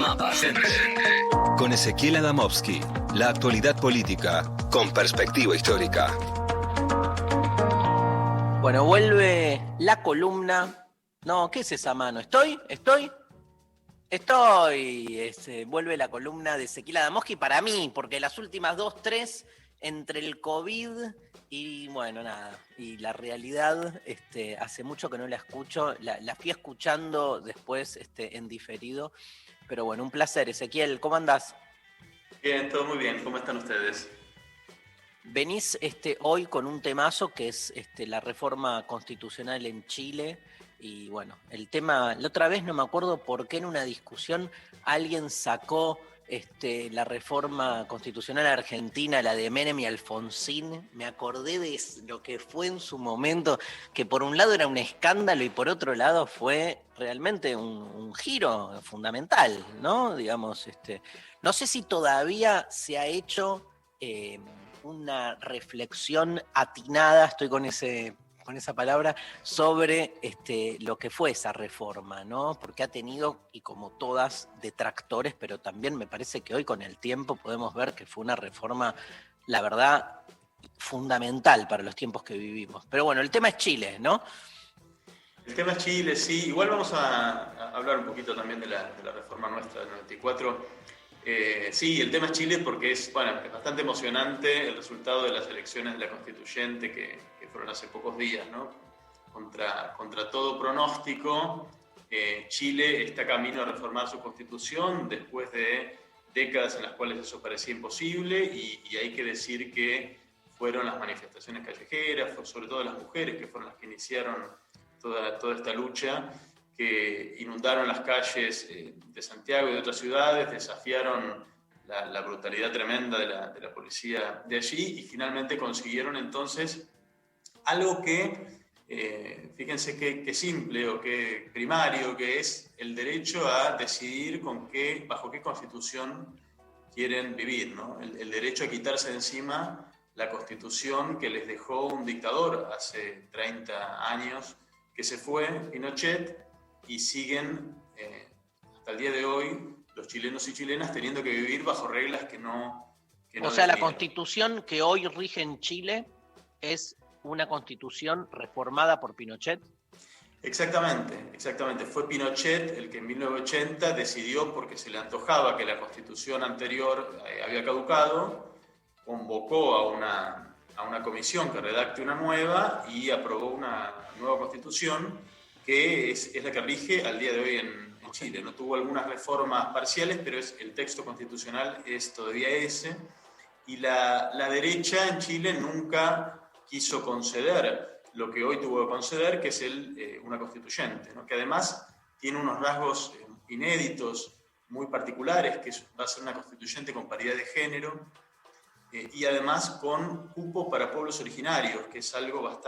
Mapa Center. Con Ezequiel Adamovsky, la actualidad política con perspectiva histórica. Bueno, vuelve la columna. No, ¿qué es esa mano? ¿Estoy? Vuelve la columna de Ezequiel Adamovsky para mí, porque las últimas 2, 3, entre el COVID y bueno, nada, y la realidad, hace mucho que no la escucho, la fui escuchando después en diferido, pero bueno, un placer. Ezequiel, ¿cómo andás? Bien, todo muy bien. ¿Cómo están ustedes? Venís hoy con un temazo que es la reforma constitucional en Chile. Y bueno, el tema, la otra vez no me acuerdo por qué en una discusión alguien sacó la reforma constitucional argentina, la de Menem y Alfonsín. Me acordé de lo que fue en su momento, que por un lado era un escándalo y por otro lado fue realmente un giro fundamental, ¿no? Digamos, no sé si todavía se ha hecho una reflexión atinada, estoy con esa palabra, sobre lo que fue esa reforma, ¿no? Porque ha tenido, y como todas, detractores, pero también me parece que hoy con el tiempo podemos ver que fue una reforma, la verdad, fundamental para los tiempos que vivimos. Pero bueno, el tema es Chile, ¿no? El tema es Chile, sí. Igual vamos a hablar un poquito también de la reforma nuestra del 94. Sí, el tema es Chile porque es bastante emocionante el resultado de las elecciones de la Constituyente que fueron hace pocos días, ¿no? Contra todo pronóstico, Chile está camino a reformar su Constitución después de décadas en las cuales eso parecía imposible y hay que decir que fueron las manifestaciones callejeras, sobre todo las mujeres que fueron las que iniciaron toda esta lucha, que inundaron las calles de Santiago y de otras ciudades, desafiaron la brutalidad tremenda de la policía de allí y finalmente consiguieron entonces algo que, fíjense qué simple o qué primario, que es el derecho a decidir bajo qué constitución quieren vivir, ¿no? El derecho a quitarse de encima la constitución que les dejó un dictador hace 30 años, que se fue, Pinochet, y siguen hasta el día de hoy los chilenos y chilenas teniendo que vivir bajo reglas que no o sea, la constitución que hoy rige en Chile es una constitución reformada por Pinochet. Exactamente. Fue Pinochet el que en 1980 decidió, porque se le antojaba que la constitución anterior había caducado, convocó a una comisión que redacte una nueva y aprobó una nueva constitución que es la que rige al día de hoy en Chile. No tuvo algunas reformas parciales, pero el texto constitucional es todavía ese. Y la derecha en Chile nunca quiso conceder lo que hoy tuvo que conceder, que es una constituyente, ¿no? Que además tiene unos rasgos inéditos, muy particulares, que va a ser una constituyente con paridad de género, y además con cupo para pueblos originarios, que es algo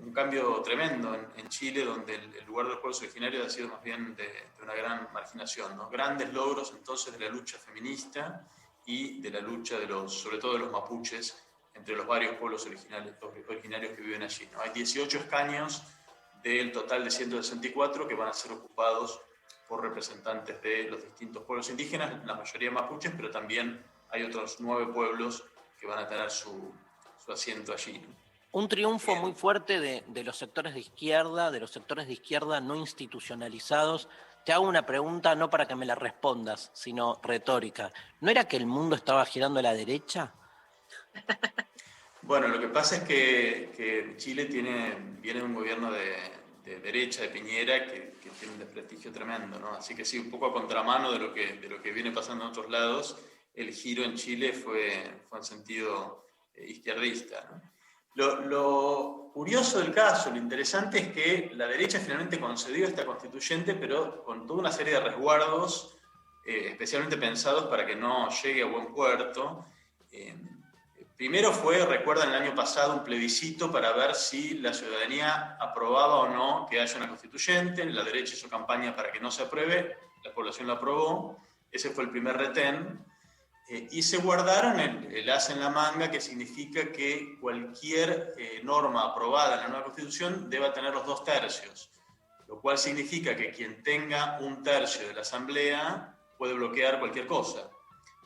un cambio tremendo en Chile, donde el lugar de los pueblos originarios ha sido más bien de una gran marginación, ¿no? Grandes logros entonces de la lucha feminista y de la lucha sobre todo de los mapuches, entre los varios pueblos originarios que viven allí, ¿no? Hay 18 escaños del total de 164 que van a ser ocupados por representantes de los distintos pueblos indígenas, la mayoría mapuches, pero también hay otros 9 pueblos que van a tener su asiento allí, ¿no? Un triunfo muy fuerte de los sectores de izquierda no institucionalizados. Te hago una pregunta no para que me la respondas, sino retórica. ¿No era que el mundo estaba girando a la derecha? Bueno, lo que pasa es que Chile viene de un gobierno de derecha, de Piñera, que tiene un desprestigio tremendo, ¿no? Así que sí, un poco a contramano de lo que viene pasando en otros lados, el giro en Chile fue en sentido izquierdista, ¿no? Lo curioso del caso, lo interesante es que la derecha finalmente concedió esta constituyente, pero con toda una serie de resguardos, especialmente pensados para que no llegue a buen puerto. Primero recuerdan el año pasado, un plebiscito para ver si la ciudadanía aprobaba o no que haya una constituyente. La derecha hizo campaña para que no se apruebe, la población lo aprobó, ese fue el primer retén. Y se guardaron el as en la manga, que significa que cualquier norma aprobada en la nueva Constitución deba tener los 2/3, lo cual significa que quien tenga 1/3 de la Asamblea puede bloquear cualquier cosa.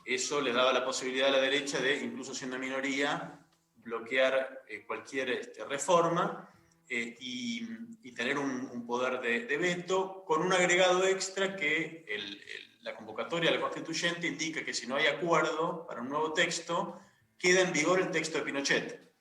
Eso le daba la posibilidad a la derecha de, incluso siendo minoría, bloquear cualquier reforma y tener un poder de veto, con un agregado extra que la convocatoria a la constituyente indica que si no hay acuerdo para un nuevo texto, queda en vigor el texto de Pinochet,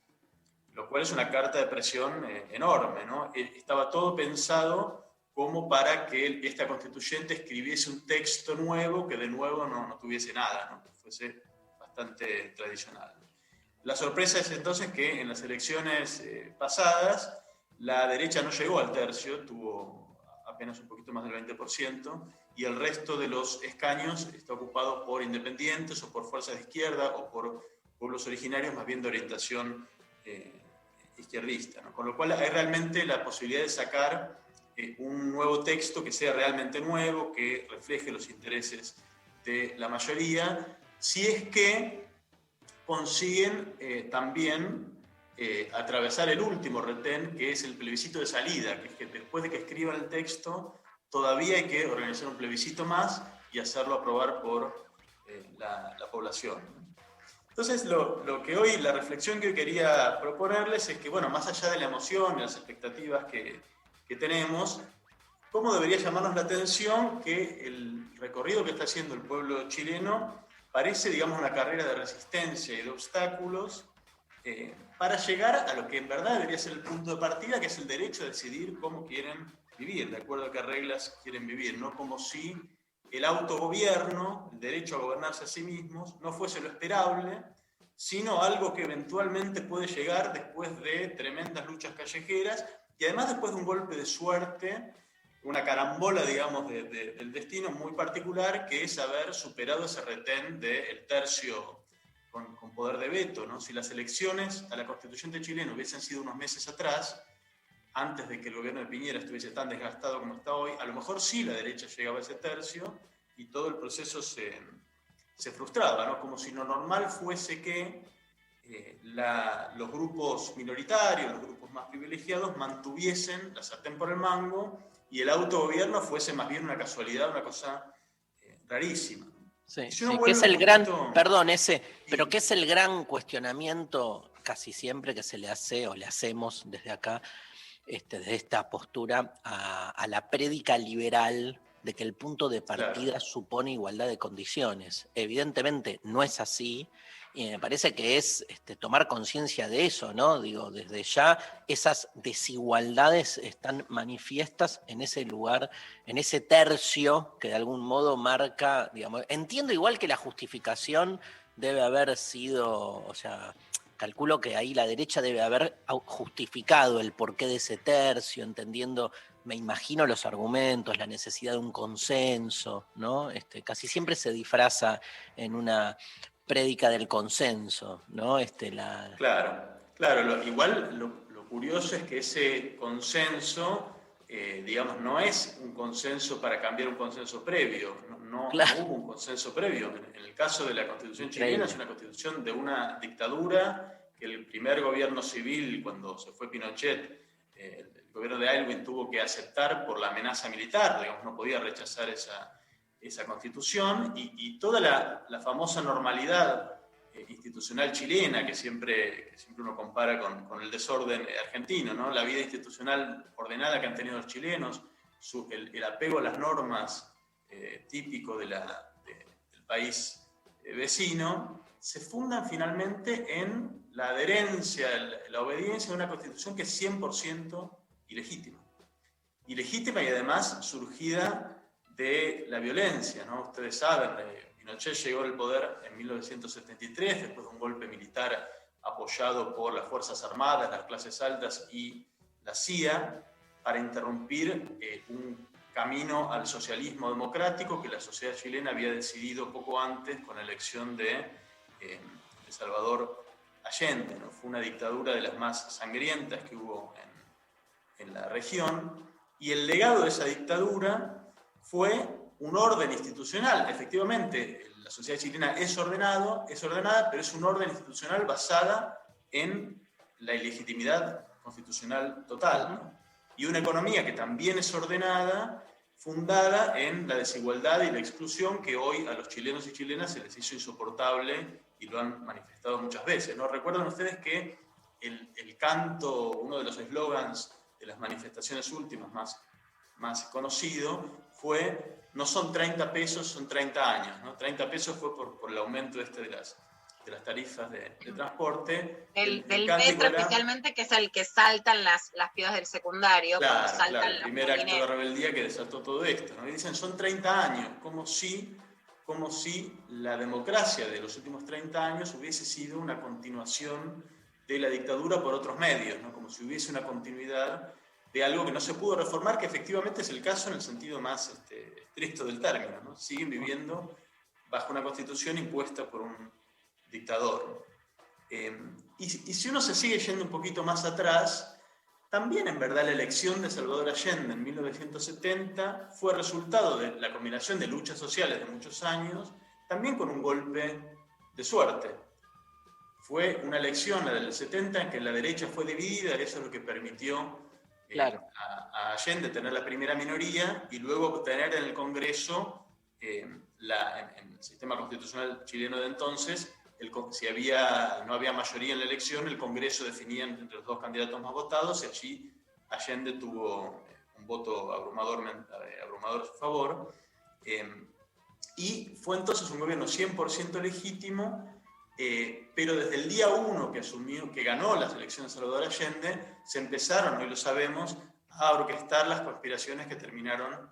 lo cual es una carta de presión enorme, ¿no? Estaba todo pensado como para que esta constituyente escribiese un texto nuevo que de nuevo no tuviese nada, ¿no? Que fuese bastante tradicional. La sorpresa es entonces que en las elecciones pasadas la derecha no llegó al tercio, tuvo apenas un poquito más del 20%, y el resto de los escaños está ocupado por independientes o por fuerzas de izquierda o por pueblos originarios más bien de orientación izquierdista, ¿no? Con lo cual hay realmente la posibilidad de sacar un nuevo texto que sea realmente nuevo, que refleje los intereses de la mayoría, si es que consiguen también atravesar el último retén, que es el plebiscito de salida, que es que después de que escriban el texto, todavía hay que organizar un plebiscito más y hacerlo aprobar por la población. Entonces, la reflexión que hoy quería proponerles es que, bueno, más allá de la emoción y las expectativas que tenemos, ¿cómo debería llamarnos la atención que el recorrido que está haciendo el pueblo chileno parece, digamos, una carrera de resistencia y de obstáculos para llegar a lo que en verdad debería ser el punto de partida, que es el derecho a decidir cómo quieren vivir, de acuerdo a qué reglas quieren vivir, no como si el autogobierno, el derecho a gobernarse a sí mismos, no fuese lo esperable, sino algo que eventualmente puede llegar después de tremendas luchas callejeras y además después de un golpe de suerte, una carambola, digamos, del destino muy particular, que es haber superado ese retén del tercio con poder de veto, ¿no? Si las elecciones a la constituyente chilena hubiesen sido unos meses atrás, antes de que el gobierno de Piñera estuviese tan desgastado como está hoy, a lo mejor sí la derecha llegaba a ese tercio y todo el proceso se frustraba, ¿no? Como si lo normal fuese que los grupos minoritarios, los grupos más privilegiados, mantuviesen la sartén por el mango y el autogobierno fuese más bien una casualidad, una cosa rarísima. Sí, Si sí, que es el gran, perdón, sí. pero que es el gran cuestionamiento casi siempre que se le hace o le hacemos desde acá, desde esta postura a la prédica liberal de que el punto de partida Claro. supone igualdad de condiciones. Evidentemente no es así, y me parece que es tomar conciencia de eso, ¿no? Digo, desde ya esas desigualdades están manifiestas en ese lugar, en ese tercio que de algún modo marca, digamos, entiendo igual que la justificación debe haber sido, o sea, calculo que ahí la derecha debe haber justificado el porqué de ese tercio, entendiendo, me imagino, los argumentos, la necesidad de un consenso, ¿no? Casi siempre se disfraza en una prédica del consenso, ¿no? Claro. Igual lo curioso es que ese consenso, digamos, no es un consenso para cambiar un consenso previo. Claro. No hubo un consenso previo. En el caso de la Constitución Increíble. chilena es una constitución de una dictadura que el primer gobierno civil, cuando se fue Pinochet, el gobierno de Aylwin tuvo que aceptar por la amenaza militar, digamos, no podía rechazar esa constitución y toda la famosa normalidad institucional chilena que siempre uno compara con el desorden argentino, ¿no? La vida institucional ordenada que han tenido los chilenos, el apego a las normas típico del país vecino, se fundan finalmente en la adherencia, la obediencia a una constitución que es 100% ilegítima. Ilegítima y además surgida de la violencia, ¿no? Ustedes saben, Pinochet llegó al poder en 1973, después de un golpe militar apoyado por las Fuerzas Armadas, las clases altas y la CIA, para interrumpir un camino al socialismo democrático que la sociedad chilena había decidido poco antes con la elección de Salvador Allende, ¿no? Fue una dictadura de las más sangrientas que hubo en la región, y el legado de esa dictadura fue un orden institucional. Efectivamente, la sociedad chilena es ordenada, pero es un orden institucional basada en la ilegitimidad constitucional total, ¿no? Y una economía que también es ordenada, fundada en la desigualdad y la exclusión que hoy a los chilenos y chilenas se les hizo insoportable y lo han manifestado muchas veces, ¿no? Recuerdan ustedes que el canto, uno de los eslogans de las manifestaciones últimas más conocido, fue: no son 30 pesos, son 30 años, ¿no? 30 pesos fue por el aumento de las tarifas de transporte. Del metro era, especialmente, que es el que saltan las pibas del secundario. Claro, saltan claro, el primer acto de rebeldía que desató todo esto, ¿no? Y dicen, son 30 años, como si la democracia de los últimos 30 años hubiese sido una continuación de la dictadura por otros medios, ¿no? Como si hubiese una continuidad de algo que no se pudo reformar, que efectivamente es el caso en el sentido más estricto del término, ¿no? Siguen viviendo bajo una constitución impuesta por un dictador. Y si uno se sigue yendo un poquito más atrás, también en verdad la elección de Salvador Allende en 1970 fue resultado de la combinación de luchas sociales de muchos años, también con un golpe de suerte. Fue una elección, la del 70, en que la derecha fue dividida, eso es lo que permitió a Allende tener la primera minoría y luego tener en el Congreso, en el sistema constitucional chileno de entonces, si no había mayoría en la elección, el Congreso definía entre los dos candidatos más votados y allí Allende tuvo un voto abrumador a su favor. Y fue entonces un gobierno 100% legítimo, pero desde el día 1 que ganó las elecciones Salvador Allende, se empezaron, hoy lo sabemos, a orquestar las conspiraciones que terminaron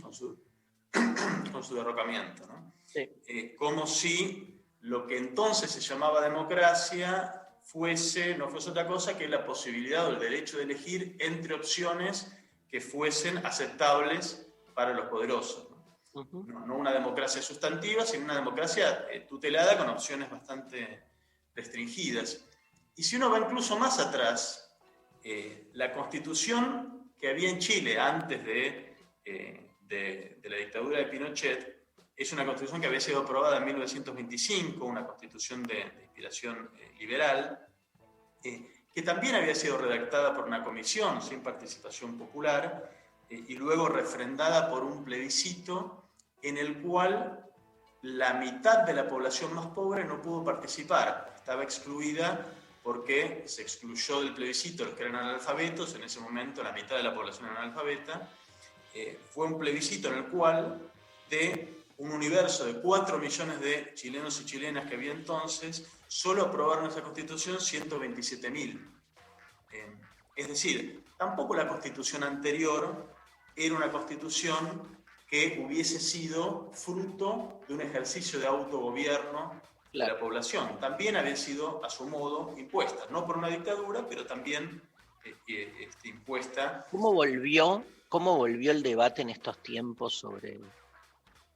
con su derrocamiento, ¿no? Sí. Como si lo que entonces se llamaba democracia no fuese otra cosa que la posibilidad o el derecho de elegir entre opciones que fuesen aceptables para los poderosos, ¿no? No una democracia sustantiva, sino una democracia tutelada con opciones bastante restringidas. Y si uno va incluso más atrás, la constitución que había en Chile antes de la dictadura de Pinochet es una constitución que había sido aprobada en 1925, una constitución de inspiración liberal, que también había sido redactada por una comisión sin participación popular y luego refrendada por un plebiscito en el cual la mitad de la población más pobre no pudo participar, estaba excluida porque se excluyó del plebiscito los que eran analfabetos, en ese momento la mitad de la población era analfabeta. Fue un plebiscito en el cual de un universo de 4 millones de chilenos y chilenas que había entonces, solo aprobaron esa constitución 127.000. Es decir, tampoco la constitución anterior era una constitución que hubiese sido fruto de un ejercicio de autogobierno de la población. También había sido, a su modo, impuesta, no por una dictadura, pero también impuesta. ¿Cómo volvió el debate en estos tiempos sobre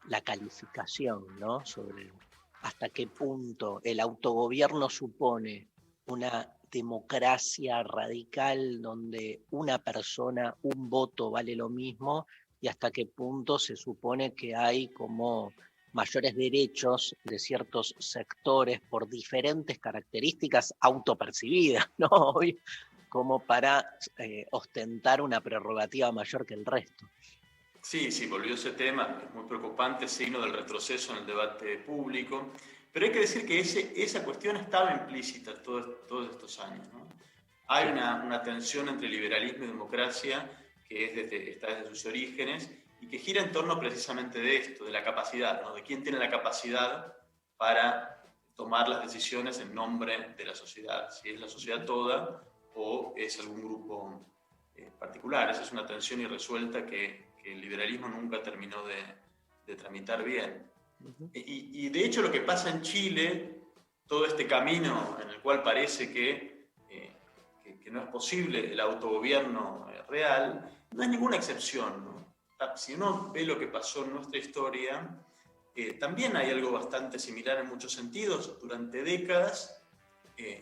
la calificación, ¿no? Sobre hasta qué punto el autogobierno supone una democracia radical donde una persona, un voto vale lo mismo, y hasta qué punto se supone que hay como mayores derechos de ciertos sectores por diferentes características autopercibidas, ¿no? Como para ostentar una prerrogativa mayor que el resto. Sí, volvió ese tema, es muy preocupante, signo del retroceso en el debate público, pero hay que decir que esa cuestión estaba implícita todos estos años, ¿no? Hay una tensión entre liberalismo y democracia que está desde sus orígenes y que gira en torno precisamente de esto, de la capacidad, ¿no? De quién tiene la capacidad para tomar las decisiones en nombre de la sociedad, si es la sociedad toda o es algún grupo particular. Esa es una tensión irresuelta que el liberalismo nunca terminó de tramitar bien. Y de hecho lo que pasa en Chile, todo este camino en el cual parece que no es posible el autogobierno real, no es ninguna excepción, ¿no? Si uno ve lo que pasó en nuestra historia, también hay algo bastante similar en muchos sentidos. Durante décadas,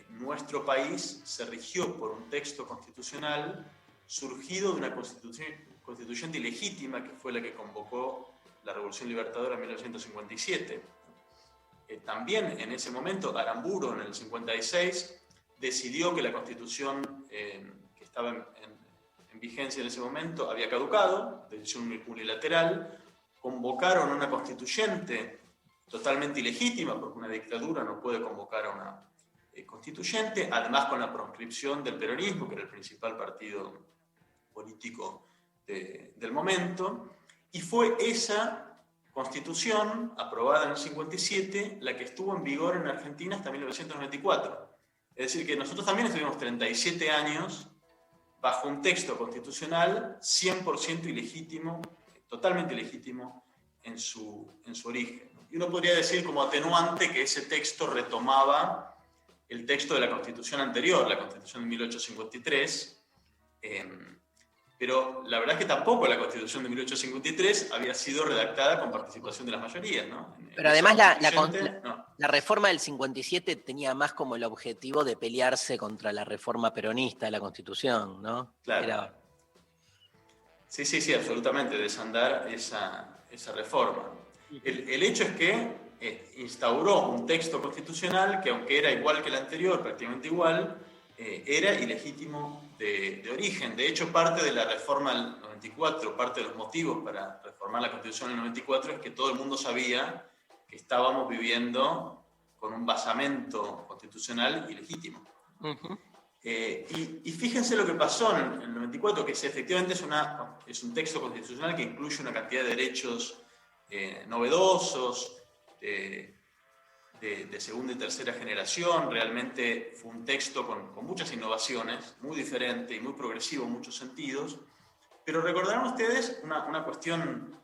nuestro país se rigió por un texto constitucional surgido de una constituyente ilegítima que fue la que convocó la Revolución Libertadora en 1957. También en ese momento Aramburu, en el 56, decidió que la constitución que estaba en vigencia en ese momento había caducado, decisión unilateral, convocaron a una constituyente totalmente ilegítima, porque una dictadura no puede convocar a una constituyente, además con la proscripción del peronismo, que era el principal partido político del momento, y fue esa constitución, aprobada en el 57, la que estuvo en vigor en Argentina hasta 1994. Es decir, que nosotros también estuvimos 37 años bajo un texto constitucional 100% ilegítimo, totalmente ilegítimo en su origen. Y uno podría decir como atenuante que ese texto retomaba el texto de la Constitución anterior, la Constitución de 1853, pero la verdad es que tampoco la Constitución de 1853 había sido redactada con participación de las mayorías, ¿no? Pero además la reforma del 57 tenía más como el objetivo de pelearse contra la reforma peronista de la Constitución, ¿no? Claro. Sí, absolutamente, desandar esa reforma. El hecho es que instauró un texto constitucional que, aunque era igual que el anterior, prácticamente igual, era ilegítimo de origen. De hecho, parte de la reforma del 94, parte de los motivos para reformar la Constitución del 94 es que todo el mundo sabía que estábamos viviendo con un basamento constitucional ilegítimo. Uh-huh. Y fíjense lo que pasó en el 94, que efectivamente es un texto constitucional que incluye una cantidad de derechos novedosos, de segunda y tercera generación. Realmente fue un texto con muchas innovaciones, muy diferente y muy progresivo en muchos sentidos. Pero recordarán ustedes una cuestión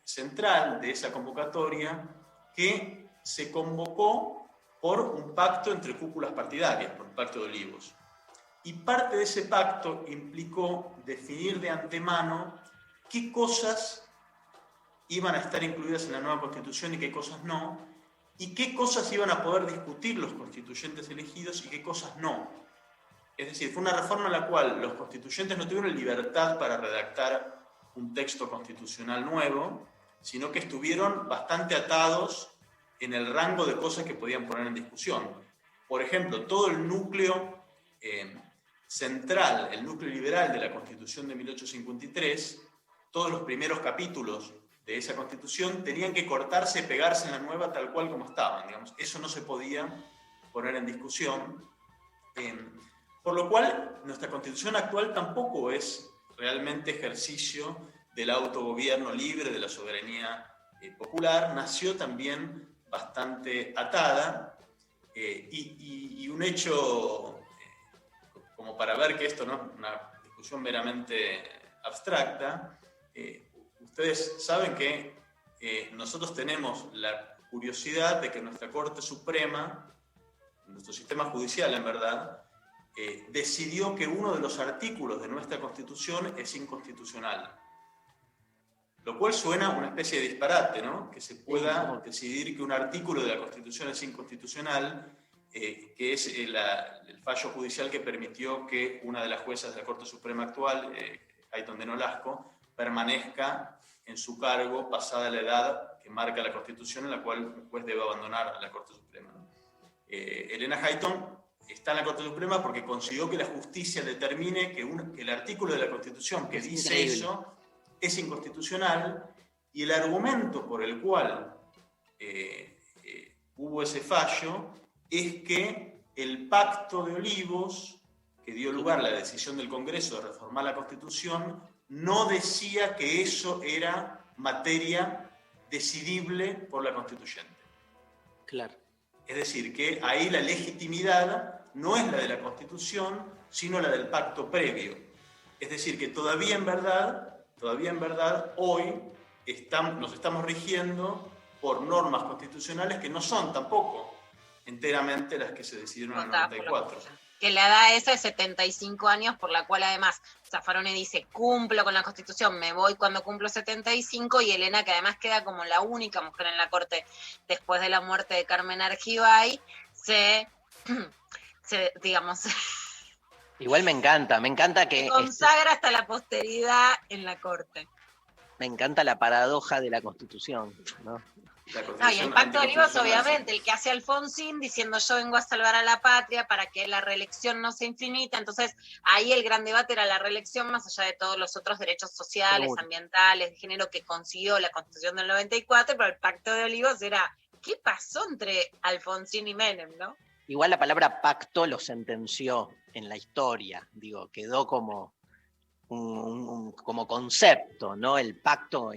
central de esa convocatoria, que se convocó por un pacto entre cúpulas partidarias, por el Pacto de Olivos. Y parte de ese pacto implicó definir de antemano qué cosas iban a estar incluidas en la nueva Constitución y qué cosas no, y qué cosas iban a poder discutir los constituyentes elegidos y qué cosas no. Es decir, fue una reforma en la cual los constituyentes no tuvieron libertad para redactar un texto constitucional nuevo, sino que estuvieron bastante atados en el rango de cosas que podían poner en discusión. Por ejemplo, todo el núcleo central, el núcleo liberal de la Constitución de 1853, todos los primeros capítulos de esa Constitución tenían que cortarse y pegarse en la nueva tal cual como estaban. Digamos. Eso no se podía poner en discusión. Por lo cual, nuestra Constitución actual tampoco es realmente ejercicio del autogobierno libre, de la soberanía popular. Nació también bastante atada, y un hecho, como para ver que esto no es una discusión meramente abstracta, ustedes saben que nosotros tenemos la curiosidad de que nuestra Corte Suprema, nuestro sistema judicial en verdad, decidió que uno de los artículos de nuestra Constitución es inconstitucional. Lo cual suena una especie de disparate, ¿no? Que se pueda decidir que un artículo de la Constitución es inconstitucional, que es el fallo judicial que permitió que una de las juezas de la Corte Suprema actual, Ayton de Nolasco, permanezca en su cargo pasada la edad que marca la Constitución, en la cual un juez debe abandonar la Corte Suprema, ¿no? Elena Ayton está en la Corte Suprema porque consiguió que la justicia determine que el artículo de la Constitución que dice eso es inconstitucional, y el argumento por el cual hubo ese fallo es que el Pacto de Olivos, que dio lugar a la decisión del Congreso de reformar la Constitución, no decía que eso era materia decidible por la Constituyente. Claro. Es decir, que ahí la legitimidad no es la de la Constitución, sino la del pacto previo. Es decir, que todavía en verdad, hoy nos estamos rigiendo por normas constitucionales que no son tampoco enteramente las que se decidieron en el 94. Que la edad esa es 75 años, por la cual además Zaffaroni dice, cumplo con la Constitución, me voy cuando cumplo 75, y Elena, que además queda como la única mujer en la Corte después de la muerte de Carmen Argibay, digamos... Igual me encanta que... Se consagra hasta la posteridad en la Corte. Me encanta la paradoja de la Constitución, ¿no? la No, y el Constitución Pacto de Olivos, anticonstitucional. obviamente, el que hace Alfonsín diciendo yo vengo a salvar a la patria para que la reelección no sea infinita. Entonces, ahí el gran debate era la reelección, más allá de todos los otros derechos sociales, Seguro. ambientales, de género que consiguió la Constitución del 94, pero el Pacto de Olivos era, ¿qué pasó entre Alfonsín y Menem, no? Igual la palabra pacto lo sentenció en la historia, digo, quedó como como concepto, ¿no? El pacto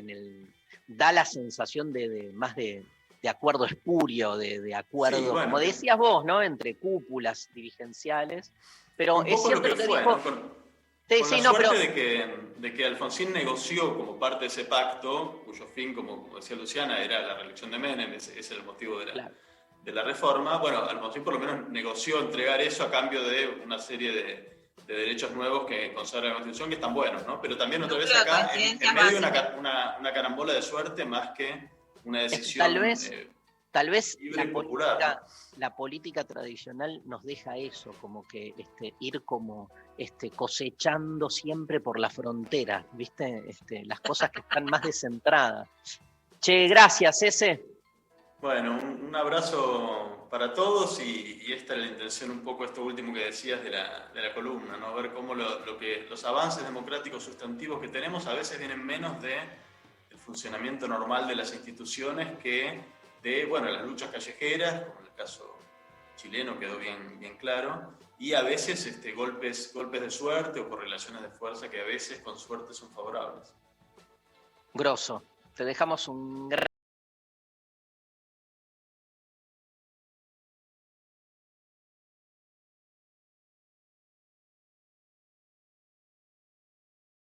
da la sensación más de acuerdo espurio, de acuerdo, Sí, bueno, como decías vos, ¿no? Entre cúpulas dirigenciales, pero un es poco lo cierto que lo que fue, dijo. ¿no? Con Sí, la no, suerte pero de que Alfonsín negoció como parte de ese pacto, cuyo fin, como decía Luciana, era la reelección de Menem, ese es el motivo claro. de la reforma. Bueno, Alfonsín por lo menos negoció entregar eso a cambio de una serie de derechos nuevos que consagra la Constitución, que están buenos, ¿no? Pero también otra vez Núcleo de acá, coincidencias en medio de básicas. una carambola de suerte más que una Es que decisión tal vez libre y popular, ¿no? la política tradicional nos deja eso, como que ir como cosechando siempre por la frontera, ¿viste? Las cosas que están más descentradas. Che, gracias, ese. Bueno, un abrazo para todos y esta es la intención un poco, esto último que decías de la columna, ¿no? Ver cómo los avances democráticos sustantivos que tenemos a veces vienen menos del funcionamiento normal de las instituciones que de, bueno, las luchas callejeras, como en el caso chileno quedó bien claro, y a veces golpes de suerte o correlaciones de fuerza que a veces con suerte son favorables. Grosso. Te dejamos un gran